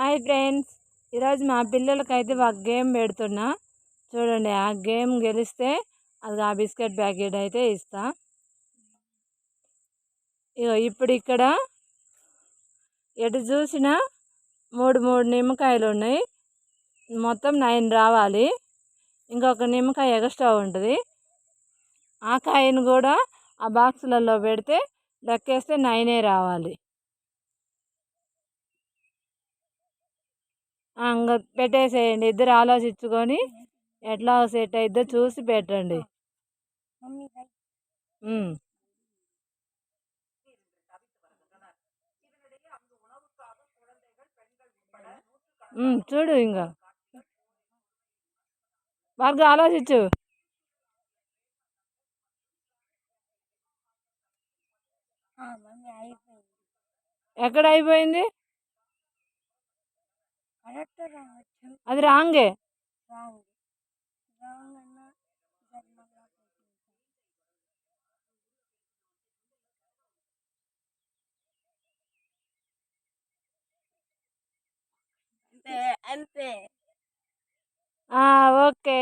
Hi friends, ఈరోజు మా పిల్లలకైతే ఒక గేమ్ పెడుతున్నా చూడండి. ఆ గేమ్ గెలిస్తే అది ఆ బిస్కెట్ ప్యాకెట్ అయితే ఇస్తా. ఇగో ఇప్పుడు ఇక్కడ ఎటు చూసినా మూడు నిమ్మకాయలు ఉన్నాయి. మొత్తం 9 రావాలి. ఇంకొక నిమ్మకాయ ఎక్స్ట్రా ఉంటుంది. ఆ కాయను కూడా ఆ బాక్సులలో పెడితే లెక్కేస్తే 9 రావాలి. ఇంకా పెట్టేసేయండి. ఇద్దరు ఆలోచించుకొని ఎట్లా సెట్ అయిద్దో చూసి పెట్టండి. చూడు, ఇంకా బాగా ఆలోచించు. ఎక్కడ అయిపోయింది? అది రాంగే. అంతే. ఓకే.